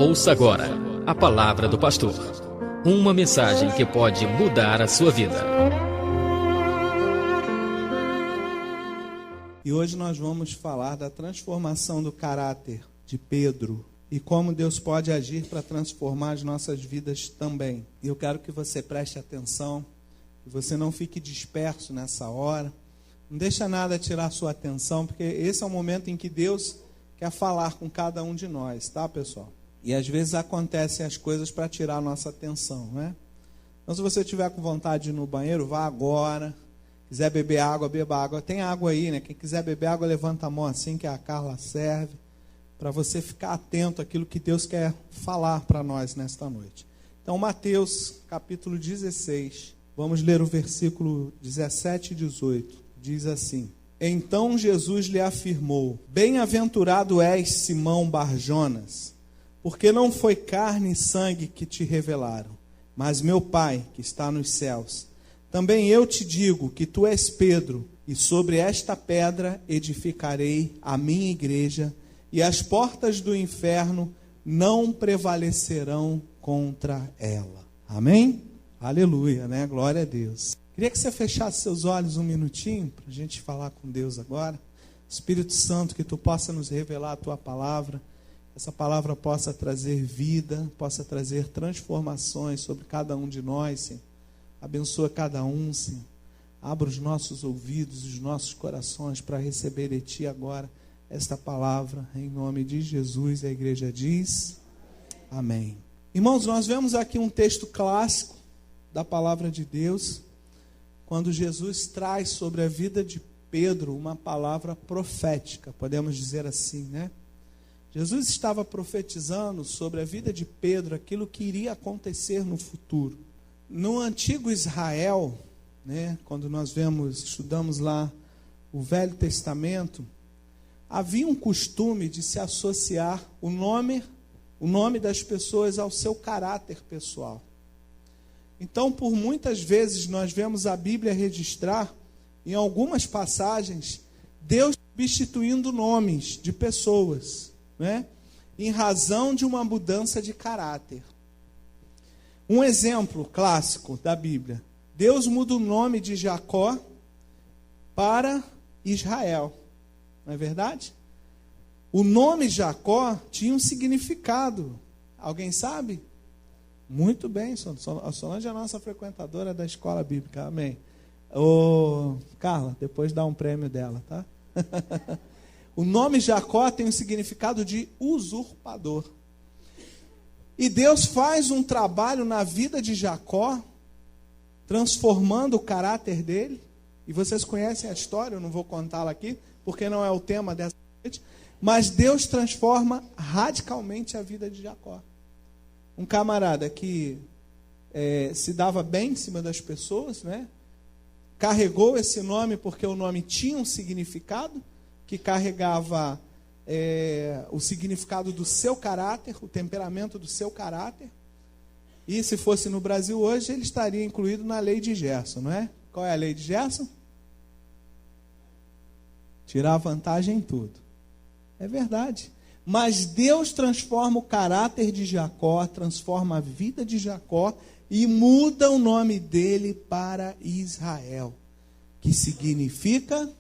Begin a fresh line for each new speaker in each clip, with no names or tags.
Ouça agora a palavra do pastor. Uma mensagem que pode mudar a sua vida.
E hoje nós vamos falar da transformação do caráter de Pedro e como Deus pode agir para transformar as nossas vidas também. E eu quero que você preste atenção, que você não fique disperso nessa hora. Não deixa nada tirar sua atenção, porque esse é o momento em que Deus quer falar com cada um de nós, tá, pessoal? E às vezes acontecem as coisas para tirar a nossa atenção, né? Então, se você tiver com vontade de ir no banheiro, vá agora. Quiser beber água, beba água. Tem água aí, né? Quem quiser beber água, levanta a mão assim, que a Carla serve, para você ficar atento àquilo que Deus quer falar para nós nesta noite. Então, Mateus, capítulo 16, vamos ler o versículo 17 e 18. Diz assim: Então Jesus lhe afirmou: Bem-aventurado és, Simão Barjonas, porque não foi carne e sangue que te revelaram, mas meu Pai que está nos céus. Também eu te digo que tu és Pedro, e sobre esta pedra edificarei a minha igreja, e as portas do inferno não prevalecerão contra ela. Amém? Aleluia, né? Glória a Deus. Queria que você fechasse seus olhos um minutinho, para a gente falar com Deus agora. Espírito Santo, que tu possa nos revelar a tua palavra, essa palavra possa trazer vida, possa trazer transformações sobre cada um de nós, Senhor. Abençoa cada um, Senhor. Abra os nossos ouvidos e os nossos corações para receber de Ti agora esta palavra, em nome de Jesus. A igreja diz amém. Irmãos, nós vemos aqui um texto clássico da palavra de Deus, quando Jesus traz sobre a vida de Pedro uma palavra profética, podemos dizer assim, né? Jesus estava profetizando sobre a vida de Pedro, aquilo que iria acontecer no futuro. No antigo Israel, né, quando nós estudamos lá o Velho Testamento, havia um costume de se associar o nome das pessoas ao seu caráter pessoal. Então, por muitas vezes nós vemos a Bíblia registrar, em algumas passagens, Deus substituindo nomes de pessoas, né, em razão de uma mudança de caráter. Um exemplo clássico da Bíblia: Deus muda o nome de Jacó para Israel, não é verdade? O nome Jacó tinha um significado. Alguém sabe? Muito bem, a Solange é a nossa frequentadora da escola bíblica, amém. Carla, depois dá um prêmio dela, tá? O nome Jacó tem um significado de usurpador. E Deus faz um trabalho na vida de Jacó, transformando o caráter dele. E vocês conhecem a história, eu não vou contá-la aqui, porque não é o tema dessa noite. Mas Deus transforma radicalmente a vida de Jacó. Um camarada que se dava bem em cima das pessoas, né? Carregou esse nome porque o nome tinha um significado, que carregava o significado do seu caráter, o temperamento do seu caráter. E se fosse no Brasil hoje, ele estaria incluído na lei de Gerson, não é? Qual é a lei de Gerson? Tirar vantagem em tudo. É verdade. Mas Deus transforma o caráter de Jacó, transforma a vida de Jacó e muda o nome dele para Israel, que significa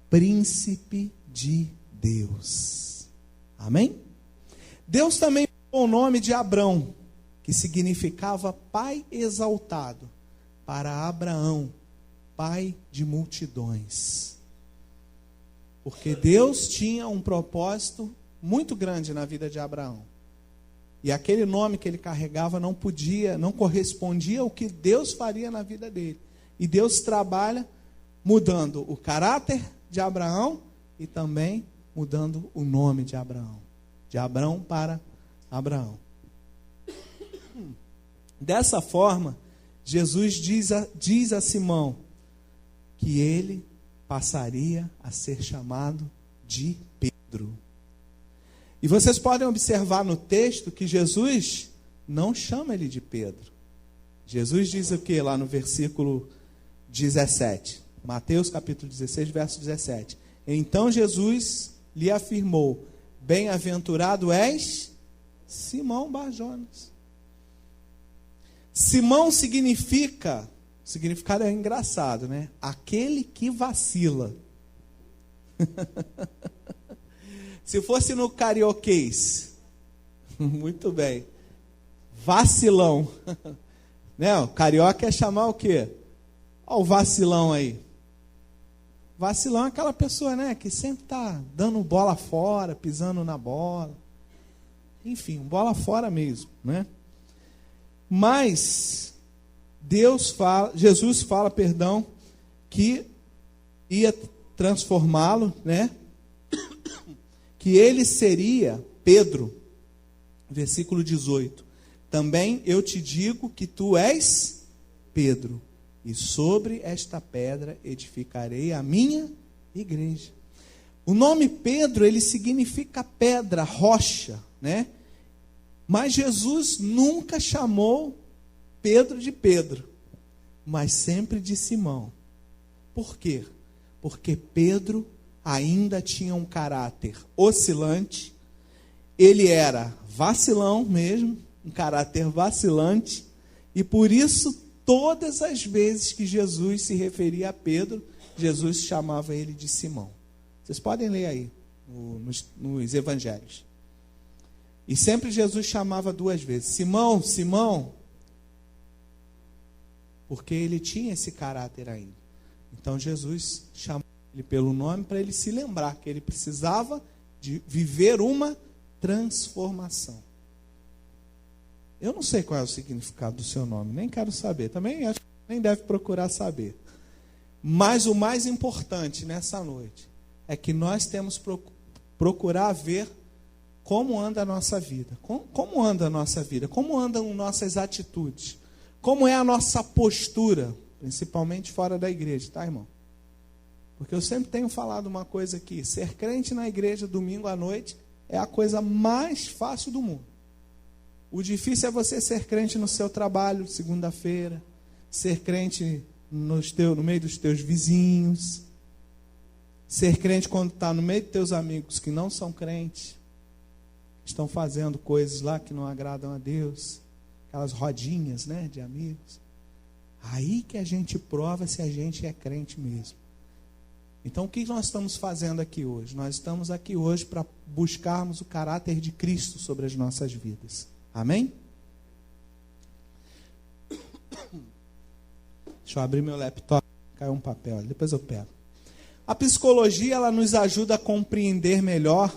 príncipe de Deus. Amém? Deus também mudou o nome de Abrão, que significava pai exaltado, para Abraão, pai de multidões. Porque Deus tinha um propósito muito grande na vida de Abraão. E aquele nome que ele carregava não correspondia ao que Deus faria na vida dele. E Deus trabalha mudando o caráter de Abraão e também mudando o nome de Abraão. De Abrão para Abraão. Dessa forma, Jesus diz a Simão que ele passaria a ser chamado de Pedro. E vocês podem observar no texto que Jesus não chama ele de Pedro. Jesus diz o que lá no versículo 17? Mateus capítulo 16, verso 17. Então Jesus lhe afirmou: bem-aventurado és, Simão Bar-Jonas. Simão significa, o significado é engraçado, né? Aquele que vacila. Se fosse no carioquês, muito bem, vacilão. Né? O carioca é chamar o quê? Olha o vacilão aí. Vacilão é aquela pessoa, né, que sempre está dando bola fora, pisando na bola. Enfim, bola fora mesmo, né? Mas Jesus fala, que ia transformá-lo, né? Que ele seria Pedro. Versículo 18. Também eu te digo que tu és Pedro, e sobre esta pedra edificarei a minha igreja. O nome Pedro, ele significa pedra, rocha, né? Mas Jesus nunca chamou Pedro de Pedro, mas sempre de Simão. Por quê? Porque Pedro ainda tinha um caráter oscilante, ele era vacilão mesmo, um caráter vacilante, e por isso todas as vezes que Jesus se referia a Pedro, Jesus chamava ele de Simão. Vocês podem ler aí, nos evangelhos. E sempre Jesus chamava duas vezes, Simão, Simão, porque ele tinha esse caráter ainda. Então Jesus chamou ele pelo nome para ele se lembrar que ele precisava de viver uma transformação. Eu não sei qual é o significado do seu nome, nem quero saber. Também acho que nem deve procurar saber. Mas o mais importante nessa noite é que nós temos procurar ver como anda a nossa vida. Como anda a nossa vida? Como andam nossas atitudes? Como é a nossa postura, principalmente fora da igreja, tá, irmão? Porque eu sempre tenho falado uma coisa aqui, ser crente na igreja domingo à noite é a coisa mais fácil do mundo. O difícil é você ser crente no seu trabalho, segunda-feira, ser crente no meio dos teus vizinhos, ser crente quando está no meio dos teus amigos que não são crentes, estão fazendo coisas lá que não agradam a Deus, aquelas rodinhas, né, de amigos. Aí que a gente prova se a gente é crente mesmo. Então o que nós estamos fazendo aqui hoje? Nós estamos aqui hoje para buscarmos o caráter de Cristo sobre as nossas vidas. Amém? Deixa eu abrir meu laptop. Caiu um papel, depois eu pego. A psicologia, ela nos ajuda a compreender melhor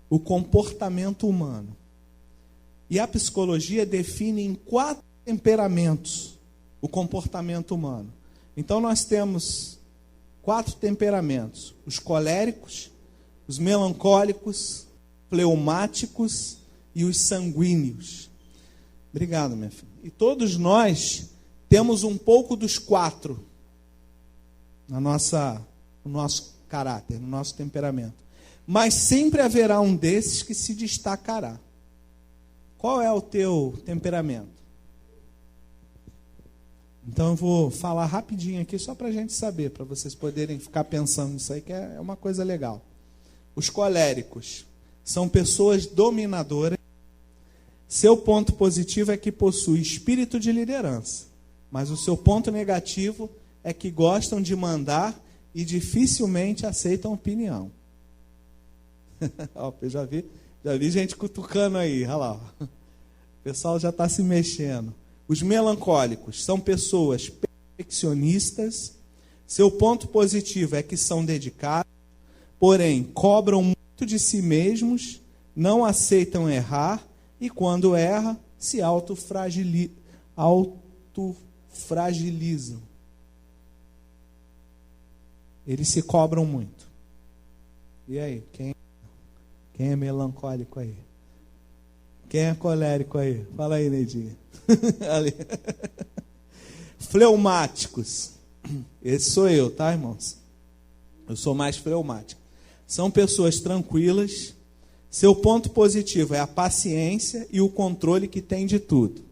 o comportamento humano. E a psicologia define em 4 temperamentos o comportamento humano. Então nós temos 4 temperamentos: os coléricos, os melancólicos, fleumáticos e os sanguíneos. Obrigado, minha filha. E todos nós temos um pouco dos 4 no nosso caráter, no nosso temperamento. Mas sempre haverá um desses que se destacará. Qual é o teu temperamento? Então eu vou falar rapidinho aqui, só para a gente saber, para vocês poderem ficar pensando nisso aí, que é uma coisa legal. Os coléricos são pessoas dominadoras. Seu ponto positivo é que possui espírito de liderança, mas o seu ponto negativo é que gostam de mandar e dificilmente aceitam opinião. Ó, eu já vi gente cutucando aí, olha lá. O pessoal já está se mexendo. Os melancólicos são pessoas perfeccionistas. Seu ponto positivo é que são dedicados, porém cobram muito de si mesmos, não aceitam errar e quando erra, se autofragilizam. Eles se cobram muito. E aí, quem é melancólico aí? Quem é colérico aí? Fala aí, Neidinha. Ali. Fleumáticos. Esse sou eu, tá, irmãos? Eu sou mais fleumático. São pessoas tranquilas. Seu ponto positivo é a paciência e o controle que tem de tudo.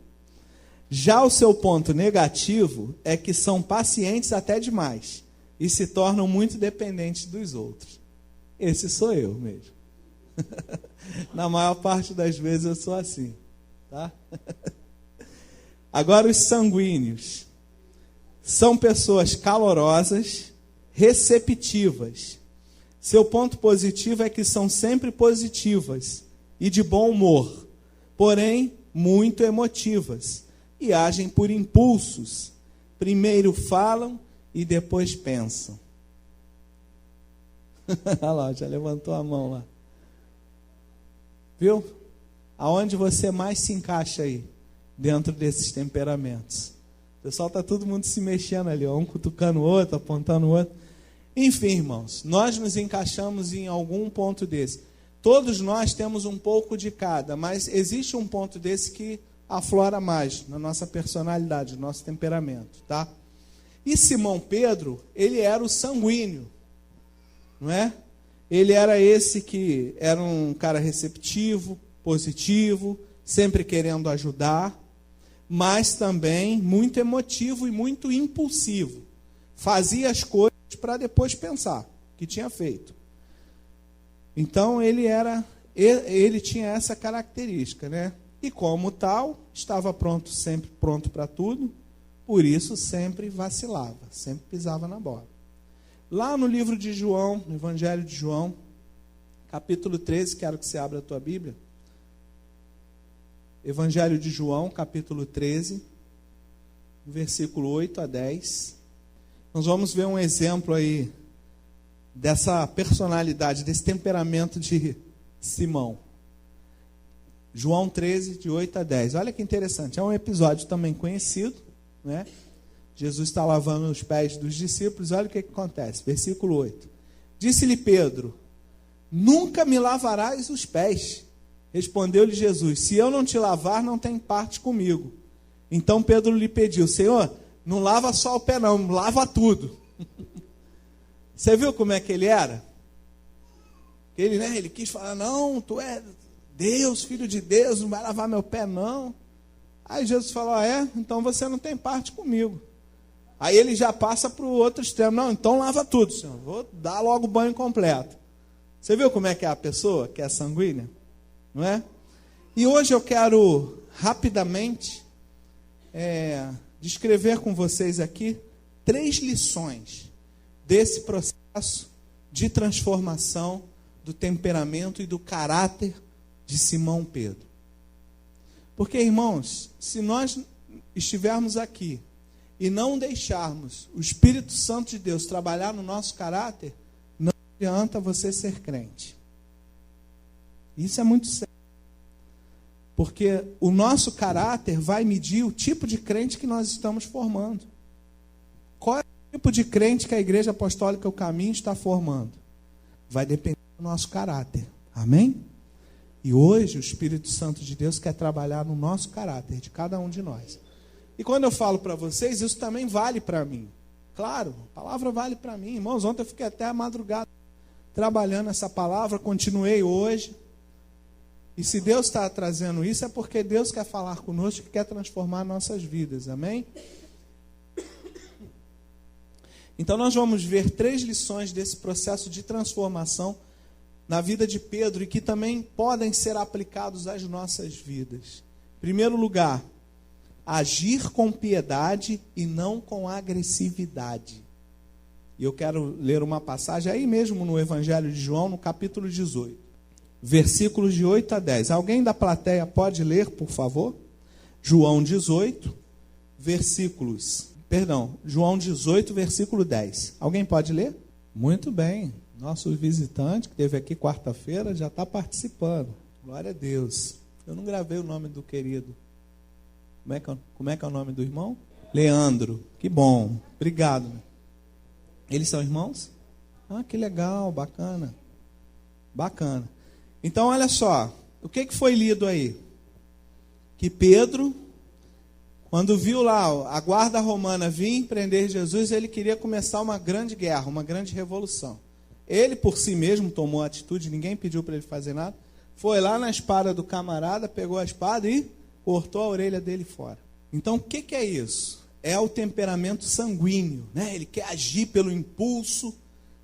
Já o seu ponto negativo é que são pacientes até demais e se tornam muito dependentes dos outros. Esse sou eu mesmo. Na maior parte das vezes eu sou assim, tá? Agora, os sanguíneos são pessoas calorosas, receptivas. Seu ponto positivo é que são sempre positivas e de bom humor, porém muito emotivas e agem por impulsos. Primeiro falam e depois pensam. Olha lá, já levantou a mão lá. Viu? Aonde você mais se encaixa aí, dentro desses temperamentos? O pessoal está todo mundo se mexendo ali, ó, um cutucando o outro, apontando o outro. Enfim, irmãos, nós nos encaixamos em algum ponto desse. Todos nós temos um pouco de cada, mas existe um ponto desse que aflora mais na nossa personalidade, no nosso temperamento, tá? E Simão Pedro, ele era o sanguíneo, não é? Ele era esse que era um cara receptivo, positivo, sempre querendo ajudar, mas também muito emotivo e muito impulsivo. Fazia as coisas para depois pensar que tinha feito. Então ele tinha essa característica, né? E como tal, estava sempre pronto para tudo, por isso sempre vacilava, sempre pisava na bola. Lá no livro de João, no Evangelho de João, capítulo 13, quero que você abra a tua Bíblia. Evangelho de João, capítulo 13, versículo 8 a 10. Nós vamos ver um exemplo aí dessa personalidade, desse temperamento de Simão. João 13, de 8 a 10. Olha que interessante, é um episódio também conhecido, né? Jesus está lavando os pés dos discípulos, olha o que acontece. Versículo 8. Disse-lhe Pedro, nunca me lavarás os pés. Respondeu-lhe Jesus, se eu não te lavar, não tem parte comigo. Então Pedro lhe pediu, Senhor, não lava só o pé não, lava tudo. Você viu como é que ele era? Ele quis falar, não, tu é Deus, filho de Deus, não vai lavar meu pé não. Aí Jesus falou, então você não tem parte comigo. Aí ele já passa para o outro extremo, não, então lava tudo, Senhor, vou dar logo o banho completo. Você viu como é que é a pessoa que é sanguínea? Não é? E hoje eu quero rapidamente descrever com vocês aqui 3 lições desse processo de transformação do temperamento e do caráter de Simão Pedro. Porque, irmãos, se nós estivermos aqui e não deixarmos o Espírito Santo de Deus trabalhar no nosso caráter, não adianta você ser crente. Isso é muito sério. Porque o nosso caráter vai medir o tipo de crente que nós estamos formando. Qual é o tipo de crente que a Igreja Apostólica O Caminho está formando? Vai depender do nosso caráter. Amém? E hoje o Espírito Santo de Deus quer trabalhar no nosso caráter, de cada um de nós. E quando eu falo para vocês, isso também vale para mim. Claro, a palavra vale para mim. Irmãos, ontem eu fiquei até a madrugada trabalhando essa palavra, continuei hoje. E se Deus está trazendo isso, é porque Deus quer falar conosco, que quer transformar nossas vidas. Amém? Então nós vamos ver 3 lições desse processo de transformação na vida de Pedro e que também podem ser aplicados às nossas vidas. Em primeiro lugar, agir com piedade e não com agressividade. E eu quero ler uma passagem aí mesmo no Evangelho de João, no capítulo 18, versículos de 8 a 10. Alguém da plateia pode ler, por favor? João 18, João 18, versículo 10. Alguém pode ler? Muito bem. Nosso visitante, que esteve aqui quarta-feira, já está participando. Glória a Deus. Eu não gravei o nome do querido. Como é que é o nome do irmão? Leandro. Que bom. Obrigado. Eles são irmãos? Ah, que legal, bacana. Bacana. Então, olha só. O que foi lido aí? Que Pedro, quando viu lá a guarda romana vir prender Jesus, ele queria começar uma grande guerra, uma grande revolução. Ele, por si mesmo, tomou a atitude, ninguém pediu para ele fazer nada. Foi lá na espada do camarada, pegou a espada e cortou a orelha dele fora. Então, o que é isso? É o temperamento sanguíneo, né? Ele quer agir pelo impulso.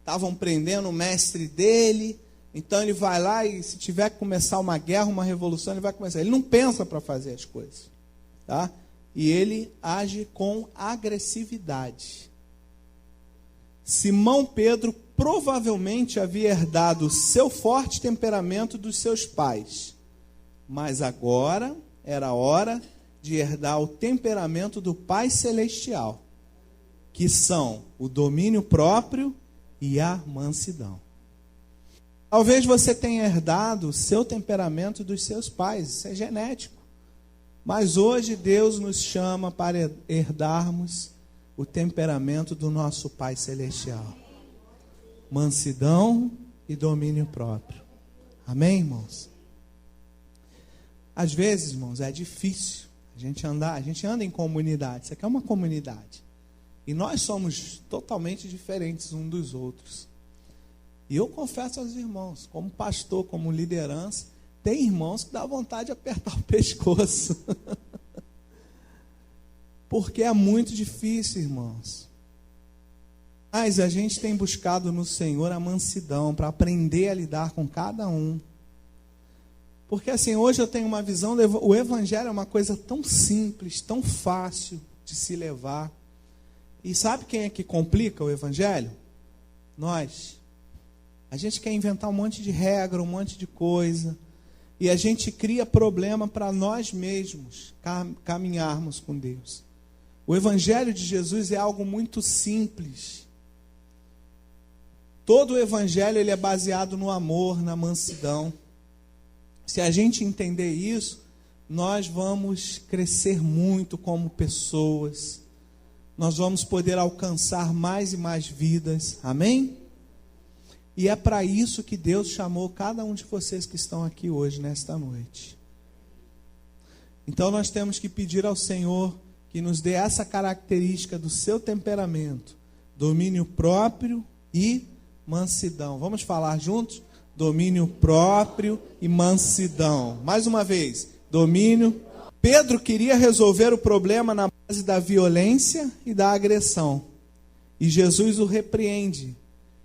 Estavam prendendo o mestre dele, Então ele vai lá e se tiver que começar uma guerra, uma revolução, ele vai começar. Ele não pensa para fazer as coisas. Tá? E ele age com agressividade. Simão Pedro provavelmente havia herdado o seu forte temperamento dos seus pais. Mas agora era hora de herdar o temperamento do Pai Celestial, que são o domínio próprio e a mansidão. Talvez você tenha herdado o seu temperamento dos seus pais, isso é genético. Mas hoje Deus nos chama para herdarmos o temperamento do nosso Pai Celestial. Mansidão e domínio próprio. Amém, irmãos? Às vezes, irmãos, é difícil a gente anda em comunidade. Isso aqui é uma comunidade. E nós somos totalmente diferentes uns dos outros. E eu confesso aos irmãos, como pastor, como liderança, tem irmãos que dá vontade de apertar o pescoço. Porque é muito difícil, irmãos. Mas a gente tem buscado no Senhor a mansidão para aprender a lidar com cada um. Porque assim, hoje eu tenho uma visão, o Evangelho é uma coisa tão simples, tão fácil de se levar. E sabe quem é que complica o Evangelho? Nós. A gente quer inventar um monte de regra, um monte de coisa. E a gente cria problema para nós mesmos caminharmos com Deus. O Evangelho de Jesus é algo muito simples. Todo o Evangelho ele é baseado no amor, na mansidão. Se a gente entender isso, nós vamos crescer muito como pessoas. Nós vamos poder alcançar mais e mais vidas. Amém? E é para isso que Deus chamou cada um de vocês que estão aqui hoje, nesta noite. Então nós temos que pedir ao Senhor que nos dê essa característica do seu temperamento, domínio próprio e mansidão. Vamos falar juntos? Domínio próprio e mansidão. Mais uma vez, domínio. Pedro queria resolver o problema na base da violência e da agressão. E Jesus o repreende.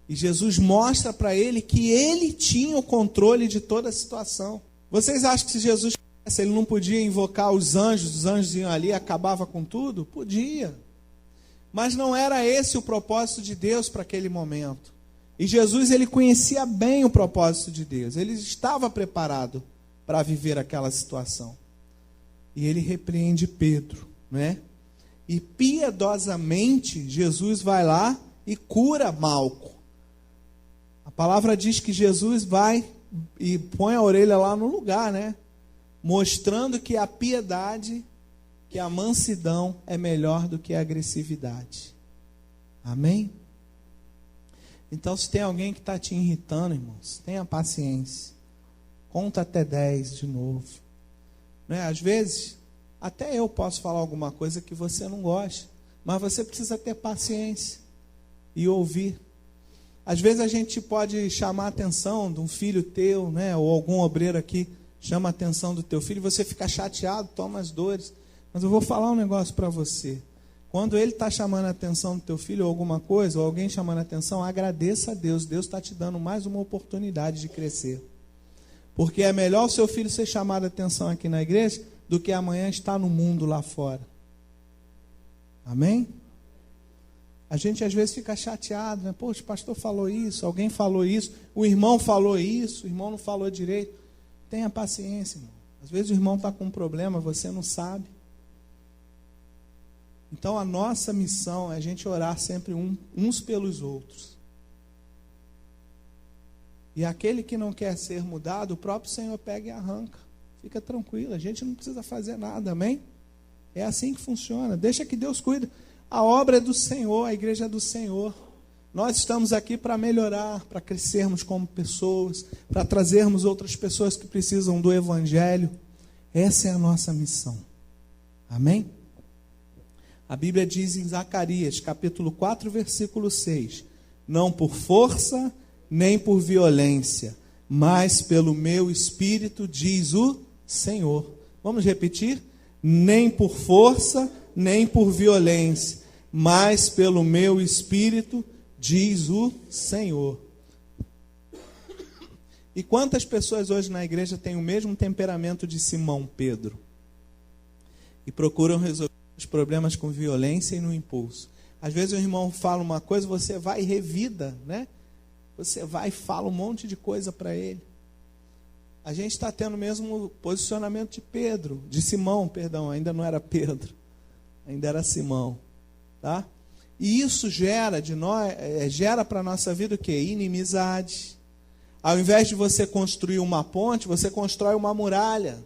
E Jesus mostra para ele que ele tinha o controle de toda a situação. Vocês acham que se Jesus quisesse, ele não podia invocar os anjos iam ali e acabava com tudo? Podia. Mas não era esse o propósito de Deus para aquele momento. E Jesus, ele conhecia bem o propósito de Deus. Ele estava preparado para viver aquela situação. E ele repreende Pedro, né? E piedosamente, Jesus vai lá e cura Malco. A palavra diz que Jesus vai e põe a orelha lá no lugar, né? Mostrando que a piedade, que a mansidão é melhor do que a agressividade. Amém? Então, se tem alguém que está te irritando, irmãos, tenha paciência. Conta até 10 de novo. Né? Às vezes, até eu posso falar alguma coisa que você não gosta, mas você precisa ter paciência e ouvir. Às vezes a gente pode chamar a atenção de um filho teu, né? Ou algum obreiro aqui chama a atenção do teu filho, e você fica chateado, toma as dores. Mas eu vou falar um negócio para você. Quando ele está chamando a atenção do teu filho ou alguma coisa, ou alguém chamando a atenção, agradeça a Deus. Deus está te dando mais uma oportunidade de crescer. Porque é melhor o seu filho ser chamado a atenção aqui na igreja do que amanhã estar no mundo lá fora. Amém? A gente às vezes fica chateado, né? Poxa, o pastor falou isso, alguém falou isso, o irmão falou isso, o irmão não falou direito. Tenha paciência, irmão. Às vezes o irmão está com um problema, você não sabe. Então a nossa missão é a gente orar sempre uns pelos outros. E aquele que não quer ser mudado, o próprio Senhor pega e arranca. Fica tranquilo, a gente não precisa fazer nada, amém? É assim que funciona, deixa que Deus cuida. A obra é do Senhor, a igreja é do Senhor. Nós estamos aqui para melhorar, para crescermos como pessoas, para trazermos outras pessoas que precisam do Evangelho. Essa é a nossa missão. Amém? A Bíblia diz em Zacarias, capítulo 4, versículo 6, não por força, nem por violência, mas pelo meu Espírito, diz o Senhor. Vamos repetir? Nem por força, nem por violência, mas pelo meu Espírito, diz o Senhor. E quantas pessoas hoje na igreja têm o mesmo temperamento de Simão Pedro? E procuram resolver os problemas com violência e no impulso. Às vezes o irmão fala uma coisa, você vai e revida, né? Você vai e fala um monte de coisa para ele. A gente está tendo o mesmo posicionamento de Pedro, de Simão, perdão, ainda não era Pedro, ainda era Simão, tá? E isso gera de nós, gera para a nossa vida o quê? Inimizade. Ao invés de você construir uma ponte, você constrói uma muralha,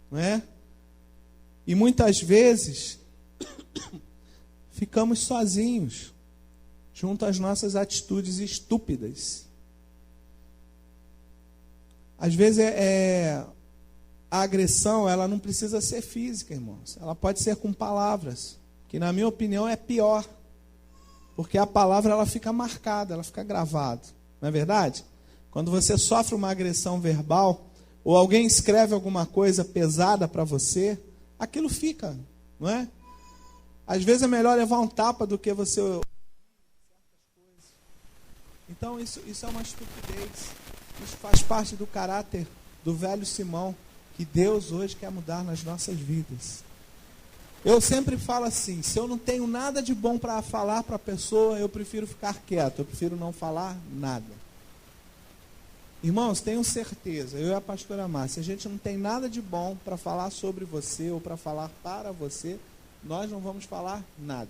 não é? E muitas vezes ficamos sozinhos, junto às nossas atitudes estúpidas. Às vezes a agressão, ela não precisa ser física, irmãos. Ela pode ser com palavras, que na minha opinião é pior. Porque a palavra, ela fica marcada, ela fica gravada. Não é verdade? Quando você sofre uma agressão verbal, ou alguém escreve alguma coisa pesada para você, aquilo fica, não é? Às vezes é melhor levar um tapa do que você... Então isso é uma estupidez. Isso faz parte do caráter do velho Simão, que Deus hoje quer mudar nas nossas vidas. Eu sempre falo assim, se eu não tenho nada de bom para falar para a pessoa, eu prefiro ficar quieto, eu prefiro não falar nada. Irmãos, tenham certeza, eu e a pastora Márcia, se a gente não tem nada de bom para falar sobre você ou para falar para você, nós não vamos falar nada.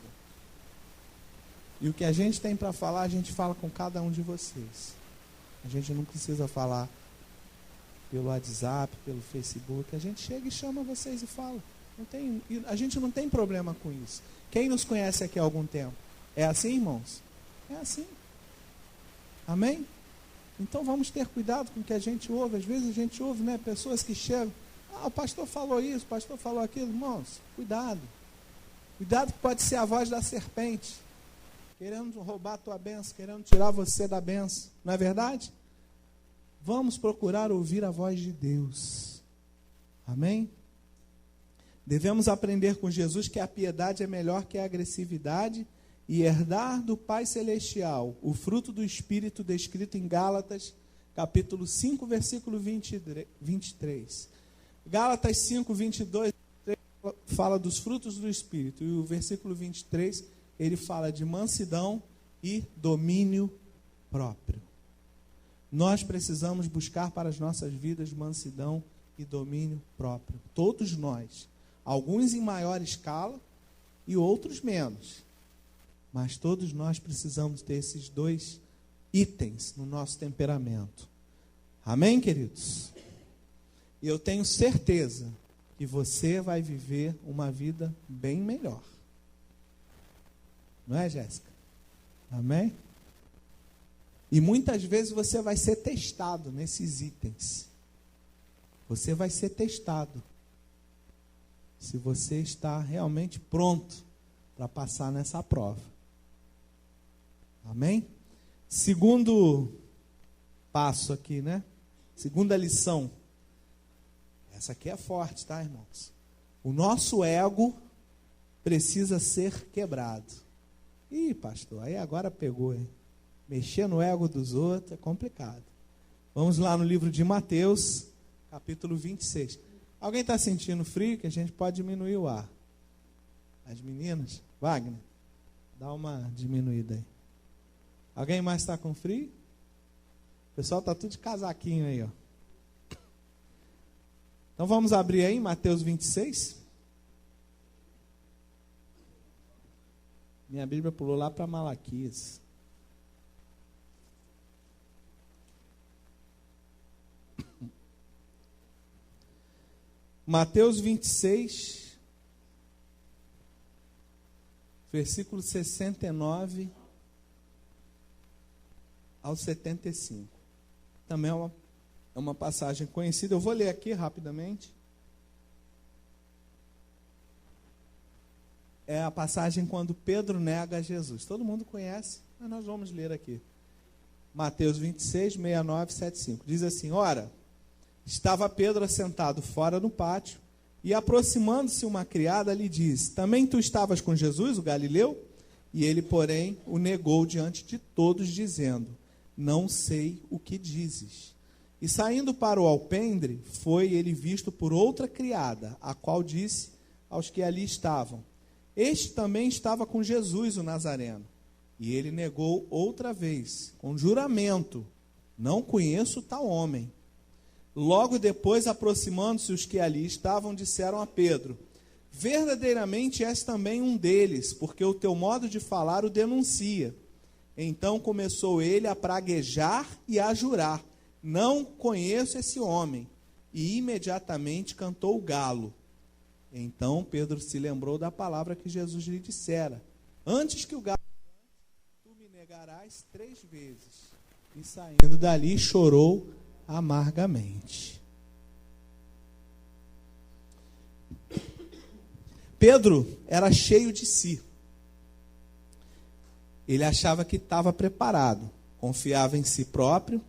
E o que a gente tem para falar, a gente fala com cada um de vocês. A gente não precisa falar pelo WhatsApp, pelo Facebook. A gente chega e chama vocês e fala. A gente não tem problema com isso. Quem nos conhece aqui há algum tempo? É assim, irmãos? É assim. Amém? Então vamos ter cuidado com o que a gente ouve. Às vezes a gente ouve, né, pessoas que chegam. O pastor falou isso, o pastor falou aquilo. Irmãos, cuidado. Cuidado que pode ser a voz da serpente. Querendo roubar a tua bênção, querendo tirar você da bênção. Não é verdade? Vamos procurar ouvir a voz de Deus. Amém? Devemos aprender com Jesus que a piedade é melhor que a agressividade e herdar do Pai Celestial o fruto do Espírito descrito em Gálatas, capítulo 5, versículo 23. Gálatas 5, 22 fala dos frutos do Espírito. E o versículo 23, ele fala de mansidão e domínio próprio. Nós precisamos buscar para as nossas vidas mansidão e domínio próprio. Todos nós. Alguns em maior escala e outros menos. Mas todos nós precisamos ter esses dois itens no nosso temperamento. Amém, queridos? E eu tenho certeza que você vai viver uma vida bem melhor. Não é, Jéssica? Amém? E muitas vezes você vai ser testado nesses itens. Você vai ser testado. Se você está realmente pronto para passar nessa prova. Amém? Segundo passo aqui, né? Segunda lição. Essa aqui é forte, tá, irmãos? O nosso ego precisa ser quebrado. Ih, pastor, aí agora pegou, hein? Mexer no ego dos outros é complicado. Vamos lá no livro de Mateus, capítulo 26. Alguém está sentindo frio? Que a gente pode diminuir o ar. As meninas? Wagner, dá uma diminuída aí. Alguém mais está com frio? O pessoal está tudo de casaquinho aí, ó. Então vamos abrir aí Mateus 26. Minha Bíblia pulou lá para Malaquias. Mateus 26, versículo 69 ao 75. Também é uma passagem conhecida. Eu vou ler aqui rapidamente. É a passagem quando Pedro nega Jesus. Todo mundo conhece, mas nós vamos ler aqui. Mateus 26, 69, 75. Diz assim: Ora, estava Pedro assentado fora no pátio, e aproximando-se uma criada lhe disse: Também tu estavas com Jesus, o Galileu? E ele, porém, o negou diante de todos, dizendo: Não sei o que dizes. E saindo para o alpendre, foi ele visto por outra criada, a qual disse aos que ali estavam: este também estava com Jesus, o Nazareno. E ele negou outra vez, com juramento: não conheço tal homem. Logo depois, aproximando-se os que ali estavam, disseram a Pedro: verdadeiramente és também um deles, porque o teu modo de falar o denuncia. Então começou ele a praguejar e a jurar: não conheço esse homem. E imediatamente cantou o galo. Então Pedro se lembrou da palavra que Jesus lhe dissera: antes que o galo cante, tu me negarás 3 vezes. E saindo dali chorou amargamente. Pedro era cheio de si. Ele achava que estava preparado, confiava em si próprio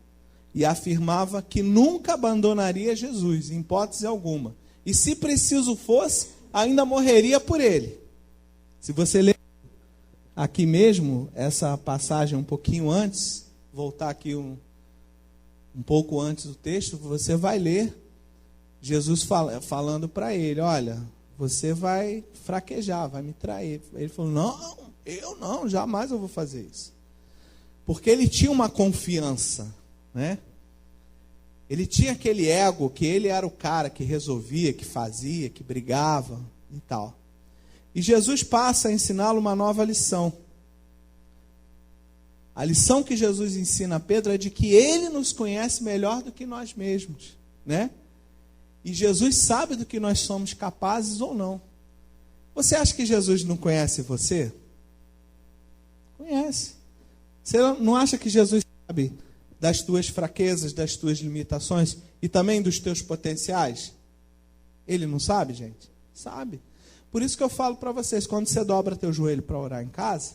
e afirmava que nunca abandonaria Jesus, em hipótese alguma. E se preciso fosse, ainda morreria por ele. Se você ler aqui mesmo, essa passagem um pouquinho antes, voltar aqui um pouco antes do texto, você vai ler Jesus falando para ele: olha, você vai fraquejar, vai me trair. Ele falou: não, eu não, jamais eu vou fazer isso. Porque ele tinha uma confiança, né? Ele tinha aquele ego que ele era o cara que resolvia, que fazia, que brigava e tal. E Jesus passa a ensiná-lo uma nova lição. A lição que Jesus ensina a Pedro é de que ele nos conhece melhor do que nós mesmos, né? E Jesus sabe do que nós somos capazes ou não. Você acha que Jesus não conhece você? Conhece. Você não acha que Jesus sabe das tuas fraquezas, das tuas limitações e também dos teus potenciais? Ele não sabe, gente? Sabe. Por isso que eu falo para vocês, quando você dobra teu joelho para orar em casa,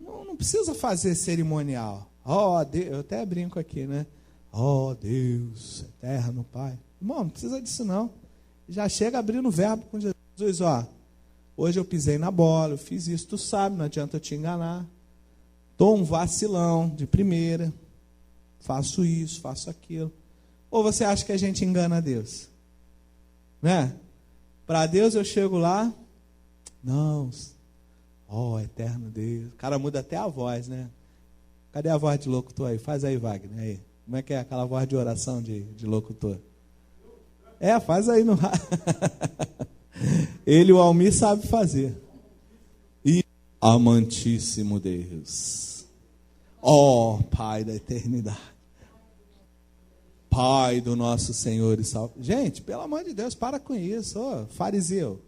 não precisa fazer cerimonial. Oh, Deus, eu até brinco aqui, né? Oh, Deus, eterno Pai. Irmão, não precisa disso não. Já chega abrindo o verbo com Jesus, ó. Hoje eu pisei na bola, eu fiz isso, tu sabe, não adianta eu te enganar. Estou um vacilão de primeira. Faço isso, faço aquilo. Ou você acha que a gente engana a Deus? Né? Para Deus eu chego lá, não, eterno Deus. O cara muda até a voz, né? Cadê a voz de locutor aí? Faz aí, Wagner. Aí. Como é que é aquela voz de oração de locutor? Faz aí no Ele, o Almir, sabe fazer. E amantíssimo Deus, ó Pai da eternidade, Pai do nosso Senhor e Salvador. Gente, pelo amor de Deus, para com isso, fariseu.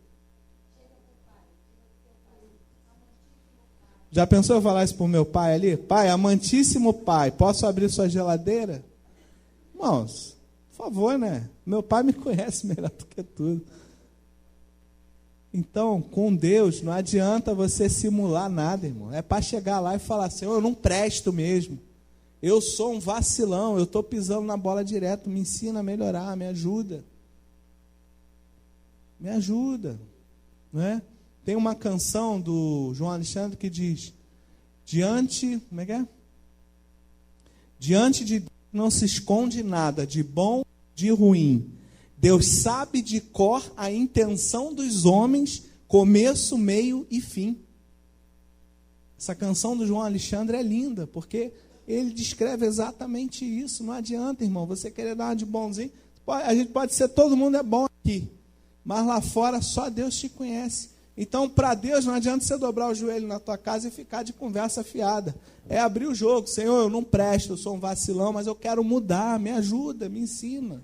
Já pensou eu falar isso para o meu pai ali? Pai, amantíssimo Pai, posso abrir sua geladeira? Irmãos, por favor, né? Meu pai me conhece melhor do que tudo. Então, com Deus, não adianta você simular nada, irmão. É para chegar lá e falar assim: eu não presto mesmo. Eu sou um vacilão, eu estou pisando na bola direto. Me ensina a melhorar, me ajuda. Me ajuda. Não é? Tem uma canção do João Alexandre que diz: como é que é? Diante de Deus não se esconde nada, de bom, de ruim. Deus sabe de cor a intenção dos homens, começo, meio e fim. Essa canção do João Alexandre é linda, porque ele descreve exatamente isso. Não adianta, irmão, você querer dar uma de bonzinho. A gente pode ser, todo mundo é bom aqui, mas lá fora só Deus te conhece. Então, para Deus, não adianta você dobrar o joelho na tua casa e ficar de conversa fiada. É abrir o jogo. Senhor, eu não presto, eu sou um vacilão, mas eu quero mudar, me ajuda, me ensina.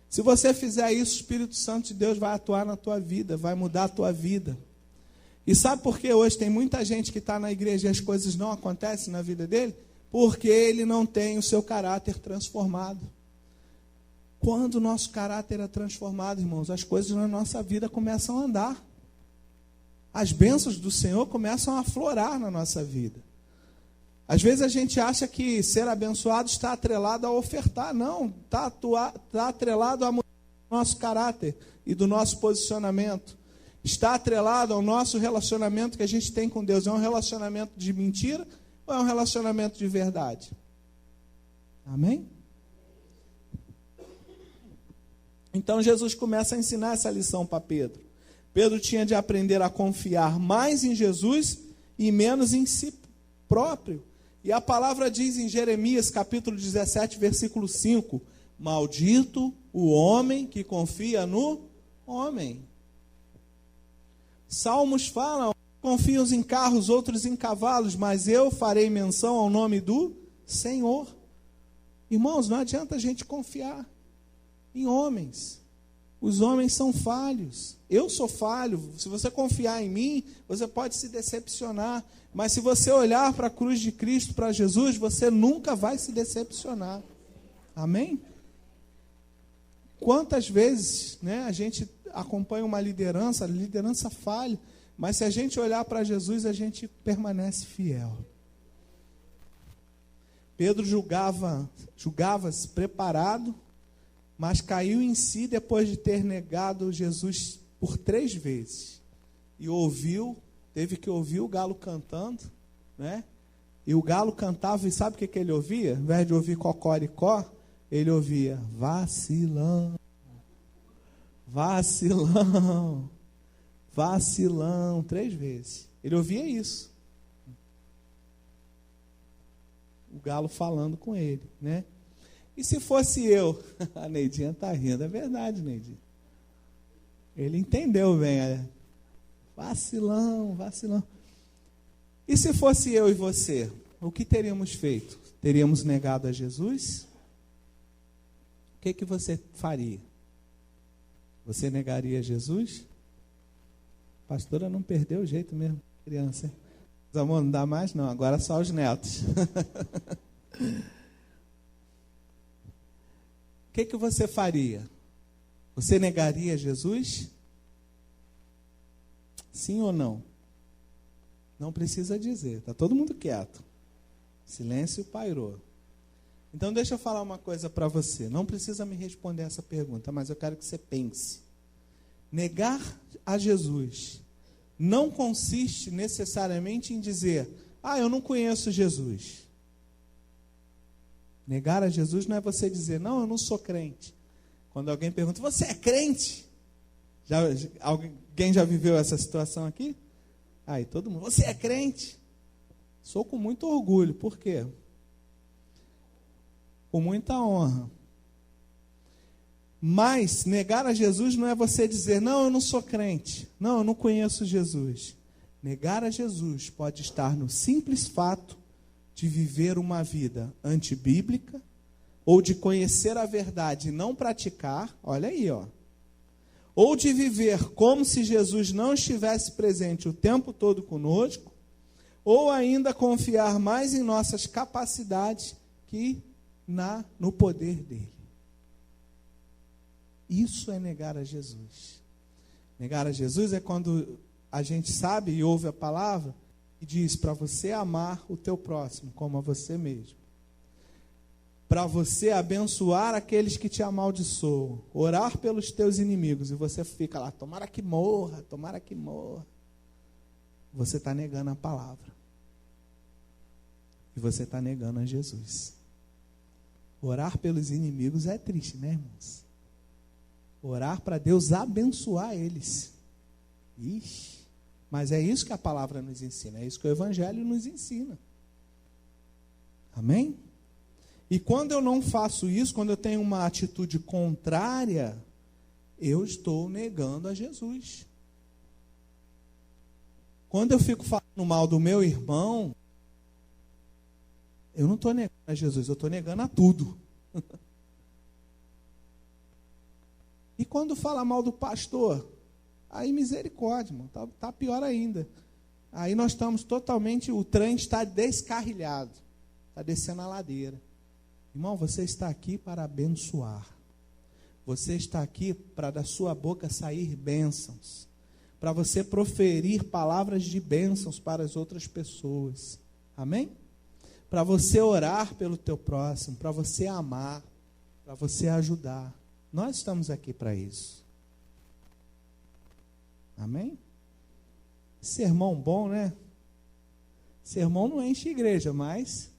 Se você fizer isso, o Espírito Santo de Deus vai atuar na tua vida, vai mudar a tua vida. E sabe por que hoje tem muita gente que está na igreja e as coisas não acontecem na vida dele? Porque ele não tem o seu caráter transformado. Quando o nosso caráter é transformado, irmãos, as coisas na nossa vida começam a andar. As bênçãos do Senhor começam a aflorar na nossa vida. Às vezes a gente acha que ser abençoado está atrelado a ofertar. Não, está atrelado a mudar o nosso caráter e do nosso posicionamento. Está atrelado ao nosso relacionamento que a gente tem com Deus. É um relacionamento de mentira ou é um relacionamento de verdade? Amém? Então Jesus começa a ensinar essa lição para Pedro. Pedro tinha de aprender a confiar mais em Jesus e menos em si próprio. E a palavra diz em Jeremias, capítulo 17, versículo 5, maldito o homem que confia no homem. Salmos falam, confiam em carros, outros em cavalos, mas eu farei menção ao nome do Senhor. Irmãos, não adianta a gente confiar em homens. Os homens são falhos. Eu sou falho. Se você confiar em mim, você pode se decepcionar. Mas se você olhar para a cruz de Cristo, para Jesus, você nunca vai se decepcionar. Amém? Quantas vezes, né, a gente acompanha uma liderança, a liderança falha, mas se a gente olhar para Jesus, a gente permanece fiel. Pedro julgava-se preparado, mas caiu em si depois de ter negado Jesus por 3 vezes. E teve que ouvir o galo cantando, né? E o galo cantava, e sabe o que ele ouvia? Ao invés de ouvir cocoricó, ele ouvia vacilão, vacilão, vacilão, 3 vezes. Ele ouvia isso. O galo falando com ele, né? E se fosse eu? A Neidinha está rindo, é verdade, Neidinha. Ele entendeu bem. Vacilão, vacilão. E se fosse eu e você? O que teríamos feito? Teríamos negado a Jesus? O que você faria? Você negaria Jesus? A pastora não perdeu o jeito mesmo, criança. Amor, não dá mais não, agora só os netos. O que você faria? Você negaria Jesus? Sim ou não? Não precisa dizer, está todo mundo quieto. Silêncio pairou. Então deixa eu falar uma coisa para você. Não precisa me responder essa pergunta, mas eu quero que você pense. Negar a Jesus não consiste necessariamente em dizer, eu não conheço Jesus. Negar a Jesus não é você dizer, não, eu não sou crente. Quando alguém pergunta, você é crente? Alguém já viveu essa situação aqui? Aí todo mundo, você é crente? Sou com muito orgulho, por quê? Com muita honra. Mas negar a Jesus não é você dizer, não, eu não sou crente. Não, eu não conheço Jesus. Negar a Jesus pode estar no simples fato de viver uma vida antibíblica, ou de conhecer a verdade e não praticar, olha aí, ou de viver como se Jesus não estivesse presente o tempo todo conosco, ou ainda confiar mais em nossas capacidades que no poder dele. Isso é negar a Jesus. Negar a Jesus é quando a gente sabe e ouve a palavra e diz para você amar o teu próximo como a você mesmo. Para você abençoar aqueles que te amaldiçoam. Orar pelos teus inimigos. E você fica lá, tomara que morra, tomara que morra. Você está negando a palavra. E você está negando a Jesus. Orar pelos inimigos é triste, né, irmãos? Orar para Deus abençoar eles. Ixi. Mas é isso que a palavra nos ensina, é isso que o Evangelho nos ensina. Amém? E quando eu não faço isso, quando eu tenho uma atitude contrária, eu estou negando a Jesus. Quando eu fico falando mal do meu irmão, eu não estou negando a Jesus, eu estou negando a tudo. E quando fala mal do pastor, aí misericórdia, irmão, tá pior ainda. Aí nós estamos totalmente, o trem está descarrilhado, está descendo a ladeira. Irmão, você está aqui para abençoar. Você está aqui para da sua boca sair bênçãos. Para você proferir palavras de bênçãos para as outras pessoas. Amém? Para você orar pelo teu próximo, para você amar, para você ajudar. Nós estamos aqui para isso. Amém? Sermão bom, né? Sermão não enche igreja, mas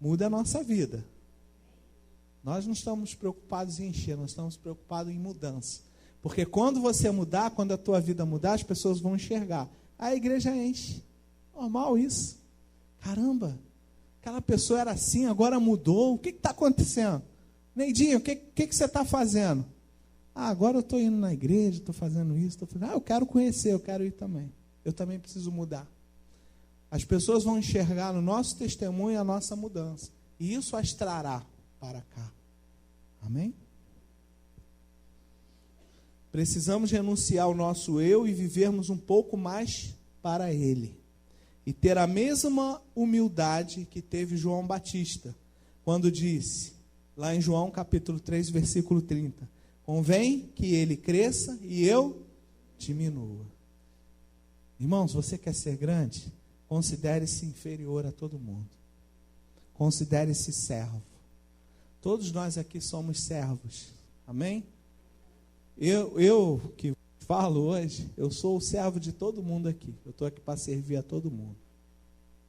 muda a nossa vida. Nós não estamos preocupados em encher, nós estamos preocupados em mudança. Porque quando você mudar, quando a tua vida mudar, as pessoas vão enxergar. A igreja enche. Normal isso. Caramba, aquela pessoa era assim, agora mudou. O que está acontecendo? Neidinho, o que você está fazendo? Agora eu estou indo na igreja, estou fazendo isso, estou fazendo... eu quero conhecer, eu quero ir também. Eu também preciso mudar. As pessoas vão enxergar no nosso testemunho a nossa mudança. E isso as trará para cá. Amém? Precisamos renunciar ao nosso eu e vivermos um pouco mais para Ele. E ter a mesma humildade que teve João Batista, quando disse, lá em João capítulo 3, versículo 30, convém que ele cresça e eu diminua. Irmãos, você quer ser grande? Considere-se inferior a todo mundo. Considere-se servo. Todos nós aqui somos servos. Amém? Eu que falo hoje, eu sou o servo de todo mundo aqui. Eu estou aqui para servir a todo mundo.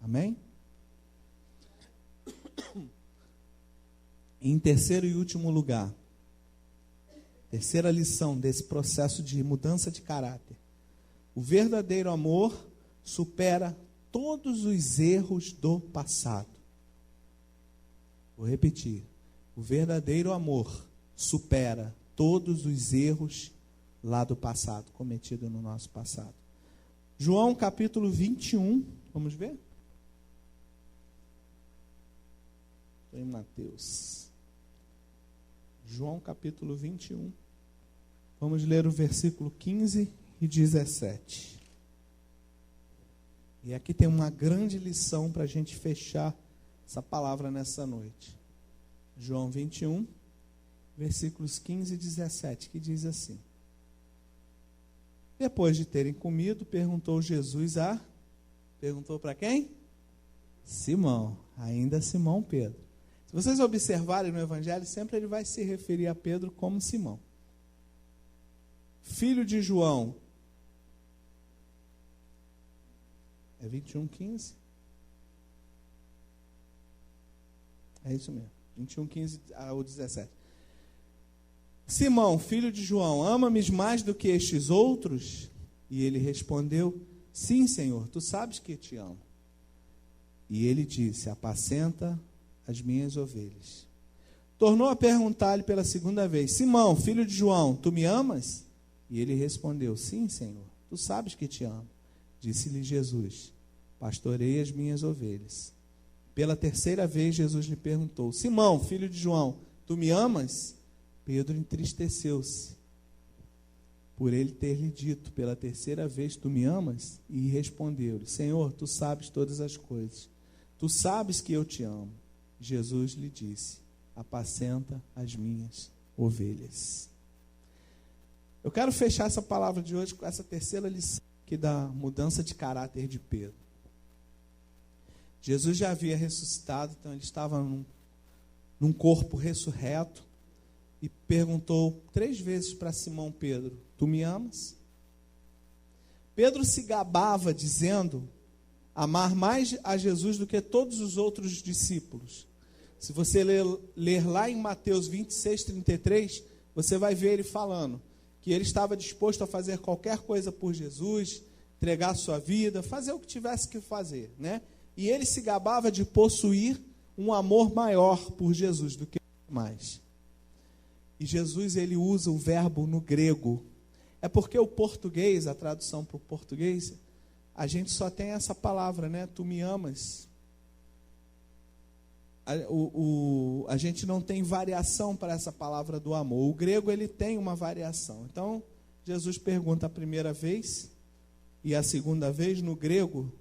Amém? Em terceiro e último lugar, terceira lição desse processo de mudança de caráter. O verdadeiro amor supera todos os erros do passado. Vou repetir. O verdadeiro amor supera todos os erros lá do passado, cometido no nosso passado. João capítulo 21, vamos ver? Estou em Mateus. João capítulo 21. Vamos ler o versículo 15 e 17. E aqui tem uma grande lição para a gente fechar essa palavra nessa noite. João 21, versículos 15 e 17, que diz assim. Depois de terem comido, perguntou Jesus a... Perguntou para quem? Simão, ainda Simão Pedro. Se vocês observarem no Evangelho, sempre ele vai se referir a Pedro como Simão. Filho de João. É 21:15? É isso mesmo. 21:15 ao 17. Simão, filho de João, ama-me mais do que estes outros? E ele respondeu, sim, Senhor, tu sabes que te amo. E ele disse, apacenta as minhas ovelhas. Tornou a perguntar-lhe pela segunda vez, Simão, filho de João, tu me amas? E ele respondeu, sim, Senhor, tu sabes que te amo. Disse-lhe Jesus, pastorei as minhas ovelhas. Pela terceira vez, Jesus lhe perguntou, Simão, filho de João, tu me amas? Pedro entristeceu-se por ele ter lhe dito pela terceira vez, tu me amas? E respondeu-lhe, Senhor, tu sabes todas as coisas. Tu sabes que eu te amo. Jesus lhe disse, apacenta as minhas ovelhas. Eu quero fechar essa palavra de hoje com essa terceira lição aqui da mudança de caráter de Pedro. Jesus já havia ressuscitado, então ele estava num corpo ressurreto e perguntou 3 vezes para Simão Pedro, tu me amas? Pedro se gabava dizendo amar mais a Jesus do que todos os outros discípulos. Se você ler lá em Mateus 26:33, você vai ver ele falando que ele estava disposto a fazer qualquer coisa por Jesus, entregar sua vida, fazer o que tivesse que fazer, né? E ele se gabava de possuir um amor maior por Jesus do que mais. E Jesus, ele usa o verbo no grego. É porque o português, a tradução para o português, a gente só tem essa palavra, né? Tu me amas. A gente não tem variação para essa palavra do amor. O grego, ele tem uma variação. Então, Jesus pergunta a primeira vez e a segunda vez, no grego,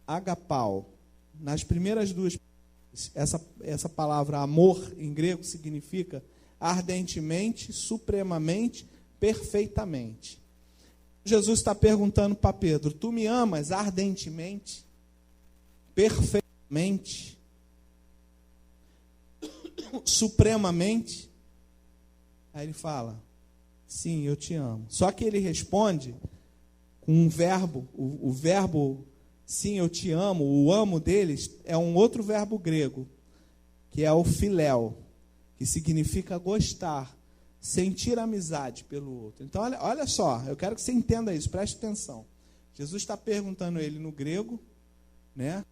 agapau. Nas primeiras duas, essa palavra amor em grego significa ardentemente, supremamente, perfeitamente. Jesus está perguntando para Pedro, tu me amas ardentemente, perfeitamente, supremamente? Aí ele fala, sim, eu te amo. Só que ele responde com um verbo, o verbo sim, eu te amo, o amo deles é um outro verbo grego, que é o filéu, que significa gostar, sentir amizade pelo outro. Então, olha só, eu quero que você entenda isso, preste atenção. Jesus está perguntando a ele no grego, né,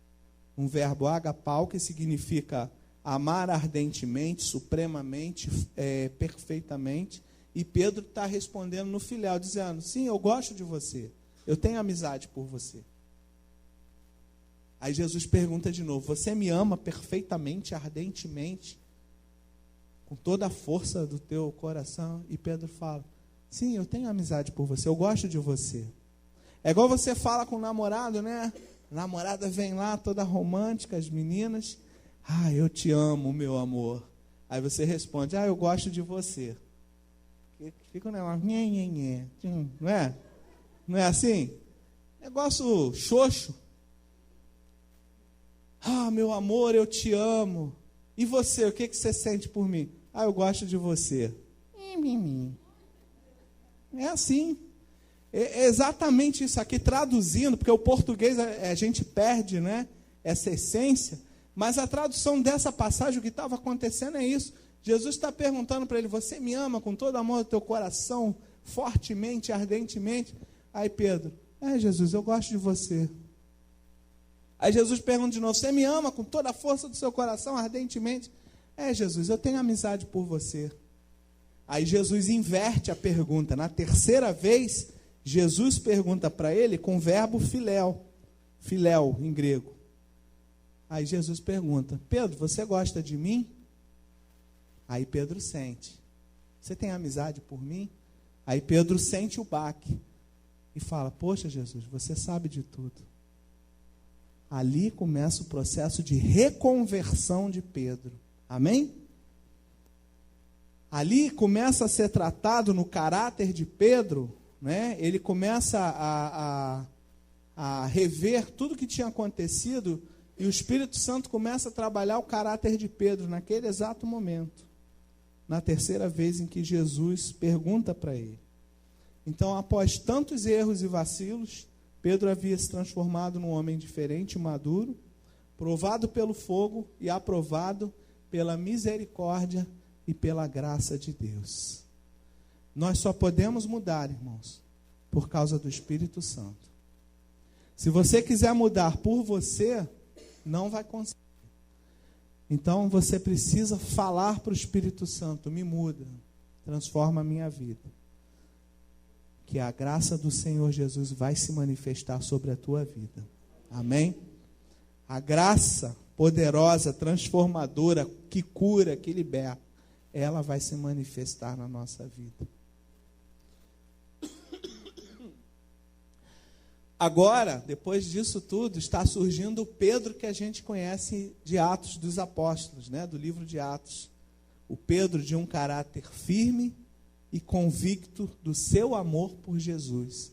um verbo agapau, que significa amar ardentemente, supremamente, perfeitamente. E Pedro está respondendo no filéu, dizendo, sim, eu gosto de você, eu tenho amizade por você. Aí Jesus pergunta de novo, você me ama perfeitamente, ardentemente, com toda a força do teu coração? E Pedro fala, sim, eu tenho amizade por você, eu gosto de você. É igual você fala com o namorado, né? A namorada vem lá, toda romântica, as meninas, eu te amo, meu amor. Aí você responde, eu gosto de você. Fica um negócio, não é? Não é assim? Negócio xoxo. Meu amor, eu te amo. E você, o que você sente por mim? Eu gosto de você. É assim. É exatamente isso aqui, traduzindo, porque o português a gente perde, né, essa essência, mas a tradução dessa passagem, o que estava acontecendo é isso. Jesus está perguntando para ele, você me ama com todo o amor do teu coração, fortemente, ardentemente? Aí Pedro, Jesus, eu gosto de você. Aí Jesus pergunta de novo, você me ama com toda a força do seu coração, ardentemente? Jesus, eu tenho amizade por você. Aí Jesus inverte a pergunta. Na terceira vez, Jesus pergunta para ele com o verbo filéu em grego. Aí Jesus pergunta, Pedro, você gosta de mim? Aí Pedro sente, você tem amizade por mim? Aí Pedro sente o baque e fala, poxa Jesus, você sabe de tudo. Ali começa o processo de reconversão de Pedro. Amém? Ali começa a ser tratado no caráter de Pedro, né? Ele começa a rever tudo que tinha acontecido e o Espírito Santo começa a trabalhar o caráter de Pedro naquele exato momento. Na terceira vez em que Jesus pergunta para ele. Então, após tantos erros e vacilos, Pedro havia se transformado num homem diferente e maduro, provado pelo fogo e aprovado pela misericórdia e pela graça de Deus. Nós só podemos mudar, irmãos, por causa do Espírito Santo. Se você quiser mudar por você, não vai conseguir. Então você precisa falar para o Espírito Santo, me muda, transforma a minha vida. Que a graça do Senhor Jesus vai se manifestar sobre a tua vida. Amém? A graça poderosa, transformadora, que cura, que liberta, ela vai se manifestar na nossa vida. Agora, depois disso tudo, está surgindo o Pedro que a gente conhece de Atos dos Apóstolos, né? Do livro de Atos. O Pedro de um caráter firme e convicto do seu amor por Jesus.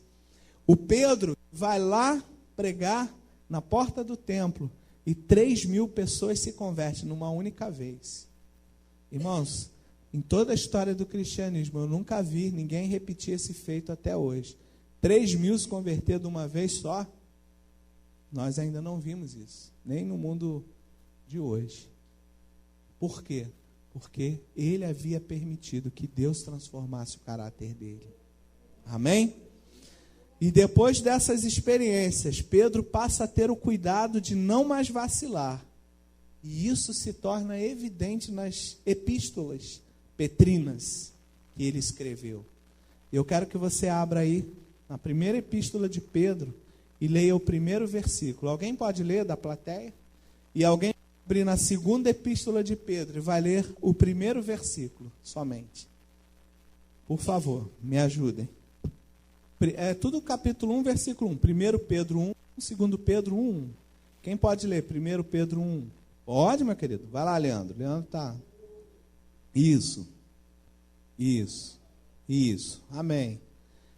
O Pedro vai lá pregar na porta do templo e 3.000 pessoas se convertem numa única vez. Irmãos, em toda a história do cristianismo, eu nunca vi ninguém repetir esse feito até hoje. 3.000 se converter de uma vez só, nós ainda não vimos isso, nem no mundo de hoje. Por quê? Porque ele havia permitido que Deus transformasse o caráter dele. Amém? E depois dessas experiências, Pedro passa a ter o cuidado de não mais vacilar. E isso se torna evidente nas epístolas petrinas que ele escreveu. Eu quero que você abra aí na primeira epístola de Pedro e leia o primeiro versículo. Alguém pode ler da plateia? E alguém abrir na segunda epístola de Pedro e vai ler o primeiro versículo somente. Por favor, me ajudem. É tudo capítulo 1, versículo 1. 1 Pedro 1, 2 Pedro 1. Quem pode ler 1 Pedro 1? Pode, meu querido? Vai lá, Leandro. Leandro tá. Isso. Amém.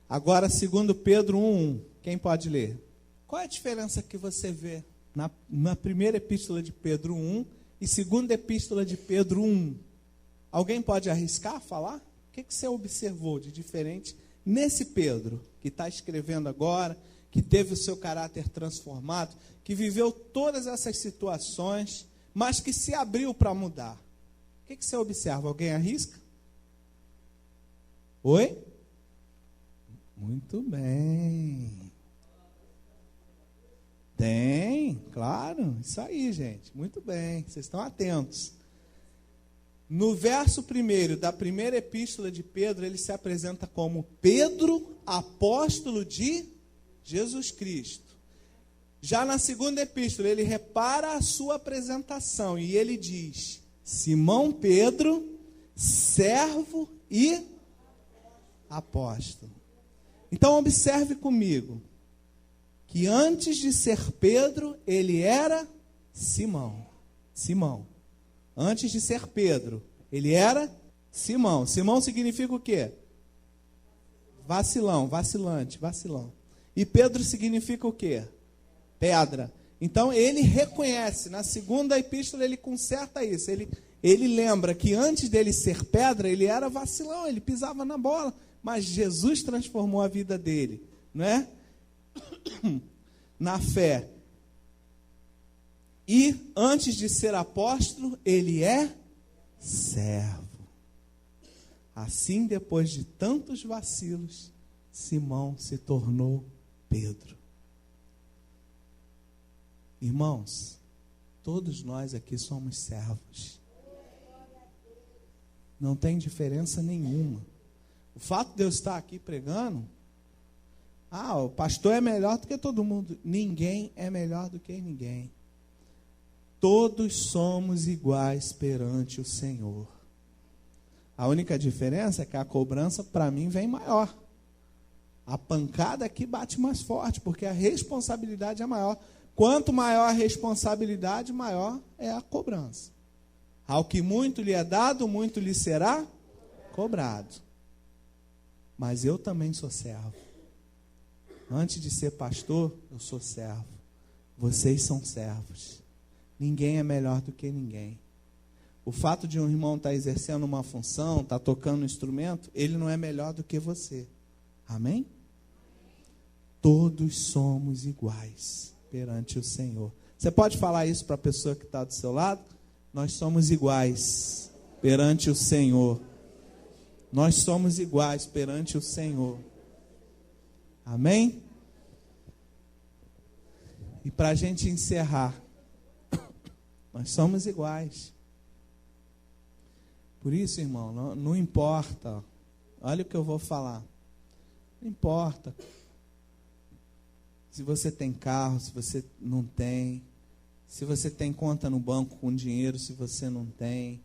Agora, 2 Pedro 1. Quem pode ler? Qual é a diferença que você vê na primeira epístola de Pedro 1 e segunda epístola de Pedro 1? Alguém pode arriscar falar? O que você observou de diferente nesse Pedro, que está escrevendo agora, que teve o seu caráter transformado, que viveu todas essas situações, mas que se abriu para mudar. O que você observa? Alguém arrisca? Oi? Muito bem. Tem, claro. Isso aí, gente. Muito bem. Vocês estão atentos. No verso 1 da primeira epístola de Pedro, ele se apresenta como Pedro, apóstolo de Jesus Cristo. Já na segunda epístola, ele repara a sua apresentação e ele diz: Simão Pedro, servo e apóstolo. Então observe comigo que antes de ser Pedro, ele era Simão. Simão. Antes de ser Pedro, ele era Simão. Simão significa o quê? Vacilão, vacilante, vacilão. E Pedro significa o quê? Pedra. Então ele reconhece, na segunda epístola ele conserta isso. Ele lembra que antes dele ser pedra, ele era vacilão, ele pisava na bola. Mas Jesus transformou a vida dele, não é? Na fé. E antes de ser apóstolo, ele é servo. Assim, depois de tantos vacilos, Simão se tornou Pedro. Irmãos, todos nós aqui somos servos. Não tem diferença nenhuma. O fato de eu estar aqui pregando, o pastor é melhor do que todo mundo. Ninguém é melhor do que ninguém. Todos somos iguais perante o Senhor. A única diferença é que a cobrança para mim vem maior. A pancada aqui bate mais forte, porque a responsabilidade é maior. Quanto maior a responsabilidade, maior é a cobrança. Ao que muito lhe é dado, muito lhe será cobrado. Mas eu também sou servo. Antes de ser pastor, eu sou servo. Vocês são servos. Ninguém é melhor do que ninguém. O fato de um irmão estar exercendo uma função, estar tocando um instrumento, ele não é melhor do que você. Amém? Todos somos iguais perante o Senhor. Você pode falar isso para a pessoa que está do seu lado? Nós somos iguais perante o Senhor. Nós somos iguais perante o Senhor. Amém? E para a gente encerrar, nós somos iguais. Por isso, irmão, não importa. Olha o que eu vou falar. Não importa se você tem carro, se você não tem, se você tem conta no banco com dinheiro, se você não tem,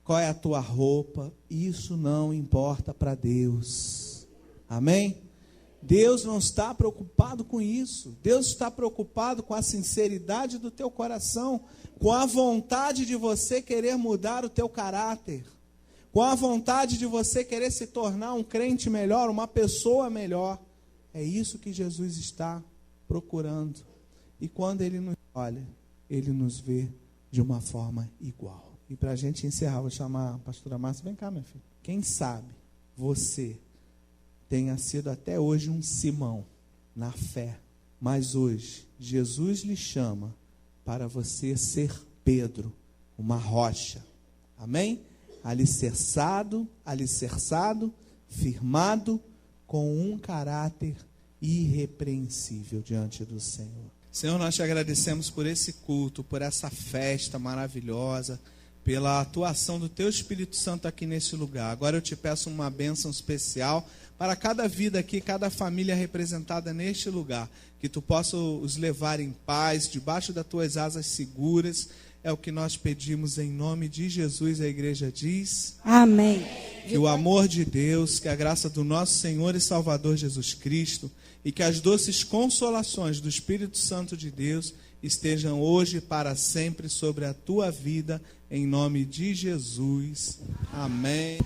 qual é a tua roupa, isso não importa para Deus. Amém? Deus não está preocupado com isso. Deus está preocupado com a sinceridade do teu coração, com a vontade de você querer mudar o teu caráter, com a vontade de você querer se tornar um crente melhor, uma pessoa melhor. É isso que Jesus está procurando. E quando Ele nos olha, Ele nos vê de uma forma igual. E para a gente encerrar, vou chamar a pastora Márcia. Vem cá, minha filha. Quem sabe você tenha sido até hoje um Simão na fé, mas hoje Jesus lhe chama para você ser Pedro, uma rocha. Amém? Alicerçado, firmado, com um caráter irrepreensível diante do Senhor. Senhor, nós te agradecemos por esse culto, por essa festa maravilhosa, pela atuação do Teu Espírito Santo aqui nesse lugar. Agora eu te peço uma bênção especial para cada vida aqui, cada família representada neste lugar. Que Tu possa os levar em paz, debaixo das Tuas asas seguras. É o que nós pedimos em nome de Jesus. A igreja diz:
amém.
Que o amor de Deus, que a graça do nosso Senhor e Salvador Jesus Cristo e que as doces consolações do Espírito Santo de Deus estejam hoje e para sempre sobre a tua vida, em nome de Jesus. Amém.